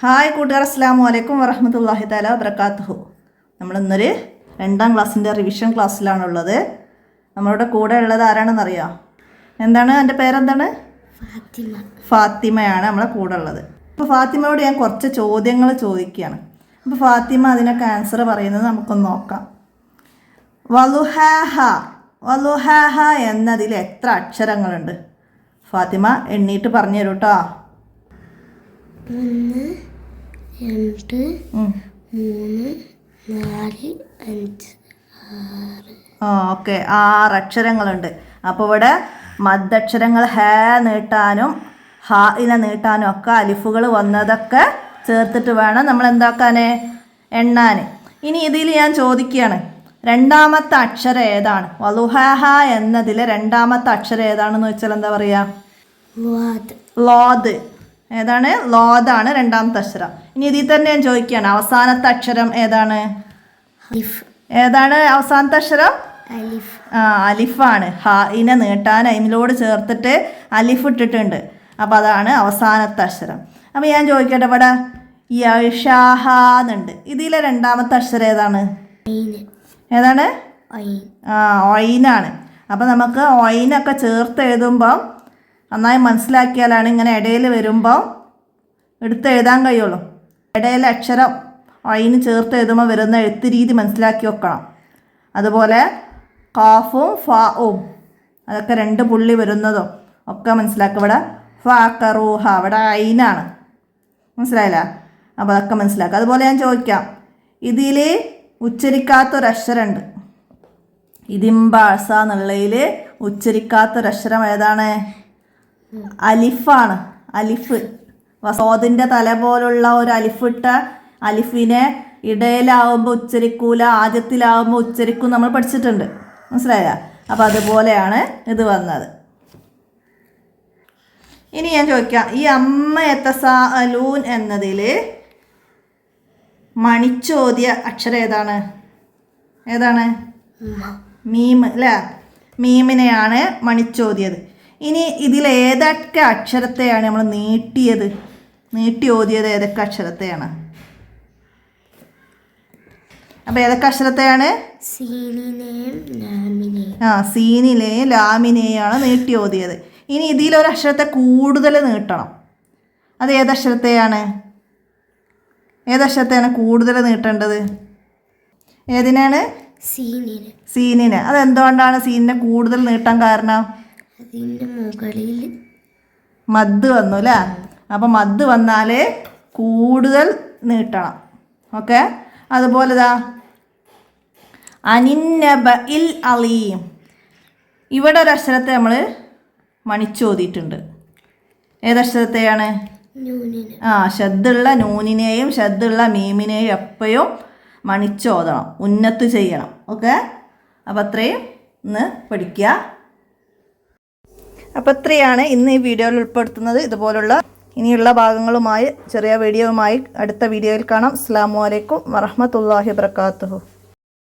Hi കൂട്ടുകാർ, അസ്സലാമു അലൈക്കും വറഹ്മത്തുള്ളാഹി തആല വബറകാതുഹു. നമ്മളിന്നൊരു 2ാം ക്ലാസ്സിൻ്റെ റിവിഷൻ ക്ലാസ്സിലാണുള്ളത്. നമ്മളുടെ കൂടെ ഉള്ളത് ആരാണെന്നറിയാം? എന്താണ് എൻ്റെ പേരെന്താണ്? ഫാത്തിമയാണ് നമ്മളെ കൂടെ ഉള്ളത്. അപ്പോൾ ഫാത്തിമയോട് ഞാൻ കുറച്ച് ചോദ്യങ്ങൾ ചോദിക്കുകയാണ്. അപ്പോൾ ഫാത്തിമ അതിനൊക്കെ ആൻസർ പറയുന്നത് നമുക്കൊന്ന് നോക്കാം. വലുഹാഹ എന്നതിൽ എത്ര അക്ഷരങ്ങളുണ്ട്? ഫാത്തിമ എണ്ണീട്ട് പറഞ്ഞു തരൂ കേട്ടോ. 1 2 3 4 5 6. ഓക്കെ, 6 അക്ഷരങ്ങളുണ്ട്. അപ്പോൾ ഇവിടെ മദ്ദക്ഷരങ്ങൾ ഹ നീട്ടാനും ഹാഇനെ നീട്ടാനും ഒക്കെ അലിഫുകൾ വന്നതൊക്കെ ചേർത്തിട്ട് വേണം നമ്മൾ എന്താക്കാൻ, എണ്ണാൻ. ഇനി ഇതിൽ ഞാൻ ചോദിക്കുകയാണ്, രണ്ടാമത്തെ അക്ഷരം ഏതാണ്? വലുഹാഹ എന്നതിൽ രണ്ടാമത്തെ അക്ഷരം ഏതാണെന്ന് വെച്ചാൽ എന്താ പറയുക? ലോദ്. ഏതാണ്? ലോദാണ് രണ്ടാമത്തെ അക്ഷരം. ഇനി ഇതിൽ തന്നെ ഞാൻ ചോദിക്കുകയാണ്, അവസാനത്തെ അക്ഷരം ഏതാണ്? ഏതാണ് അവസാനത്തെ അക്ഷരം? അലിഫാണ്. ഹാഇനെ നീട്ടാൻ അയിമിലോട് ചേർത്തിട്ട് അലിഫ് ഇട്ടിട്ടുണ്ട്. അപ്പോൾ അതാണ് അവസാനത്തെ അക്ഷരം. അപ്പോൾ ഞാൻ ചോദിക്കട്ടെ, ഇവിടെ യഷാഹാന്നുണ്ട്, ഇതിലെ രണ്ടാമത്തെ അക്ഷരം ഏതാണ്? ഏതാണ്? ഒയിനാണ്. അപ്പോൾ നമുക്ക് ഒയിനൊക്കെ ചേർത്ത് എഴുതുമ്പം നന്നായി മനസ്സിലാക്കിയാലാണ് ഇങ്ങനെ ഇടയിൽ വരുമ്പോൾ എടുത്ത് എഴുതാൻ കഴിയുള്ളൂ. ഇടയിൽ അക്ഷരം ഒയിന് ചേർത്ത് എഴുതുമ്പോൾ വരുന്ന എഴുത്ത് രീതി മനസ്സിലാക്കി വെക്കണം. അതുപോലെ കാഫും ഫാവും അതൊക്കെ 2 പുള്ളി വരുന്നതും ഒക്കെ മനസ്സിലാക്കുക. ഇവിടെ ഫാക്കറൂഹ, ഇവിടെ ഐനാണ്, മനസ്സിലായില്ല? അപ്പോൾ അതൊക്കെ മനസ്സിലാക്കുക. അതുപോലെ ഞാൻ ചോദിക്കാം, ഇതിൽ ഉച്ചരിക്കാത്തൊരക്ഷരമുണ്ട്. ഇതിംബാഴ്സ എന്നുള്ളതിൽ ഉച്ചരിക്കാത്തൊരക്ഷരം ഏതാണ്? അലിഫാണ്. അലിഫ്, സോദിൻ്റെ തല പോലുള്ള ഒരു അലിഫിട്ട അലിഫിനെ ഇടയിലാവുമ്പോൾ ഉച്ചരിക്കൂല, ആദ്യത്തിലാവുമ്പോൾ ഉച്ചരിക്കും നമ്മൾ പഠിച്ചിട്ടുണ്ട്, മനസ്സിലായ? അപ്പോൾ അതുപോലെയാണ് ഇത് വന്നത്. ഇനി ഞാൻ ചോദിക്കാം, ഈ അമ്മ യതസാഅലൂൻ എന്നതിൽ മണിച്ചോദ്യ അക്ഷരം ഏതാണ്? ഏതാണ്? മീം അല്ലേ? മീമിനെയാണ് മണിച്ചോദ്യത്. ഇനി ഇതിൽ ഏതൊക്കെ അക്ഷരത്തെയാണ് നമ്മൾ നീട്ടി ഓതിയത്? ഏതൊക്കെ അക്ഷരത്തെയാണ്? അപ്പോൾ ഏതൊക്കെ അക്ഷരത്തെയാണ്? സീനിനെയും ലാമിനെയാണ് നീട്ടി ഓതിയത്. ഇനി ഇതിലൊരു അക്ഷരത്തെ കൂടുതൽ നീട്ടണം. അത് ഏതക്ഷരത്തെയാണ്? ഏതക്ഷരത്തെയാണ് കൂടുതൽ നീട്ടേണ്ടത്? ഏതിനാണ്? സീനിനെ. അതെന്തുകൊണ്ടാണ് സീനിനെ കൂടുതൽ നീട്ടാൻ കാരണം? അതിൻ്റെ മുകളിൽ മദ് വന്നു അല്ലേ? അപ്പോൾ മദ് വന്നാൽ കൂടുതൽ നീട്ടണം. ഓക്കെ. അതുപോലെ അനിന്നബഇൽ അലീം, ഇവിടെ ഒരു അക്ഷരത്തെ നമ്മൾ മണിച്ചോതിയിട്ടുണ്ട്. ഏതക്ഷരത്തെയാണ്? ശദ്ദുള്ള നൂനിനെയും ശദ്ദുള്ള മീമിനെയും എപ്പോഴും മണിച്ചോദണം, ഉന്നത്ത് ചെയ്യണം. ഓക്കെ. അപ്പോൾ അത്രയും ഇന്ന് പഠിക്കുക. അപ്പോൾ ഇത്രയാണ് ഇന്ന് ഈ വീഡിയോയിൽ ഉൾപ്പെടുത്തുന്നത്. ഇതുപോലുള്ള ഇനിയുള്ള ഭാഗങ്ങളുമായി ചെറിയ വീഡിയോയുമായി അടുത്ത വീഡിയോയിൽ കാണാം. അസ്സലാമു അലൈക്കും വറഹ്മത്തുള്ളാഹി വബറകാതുഹു.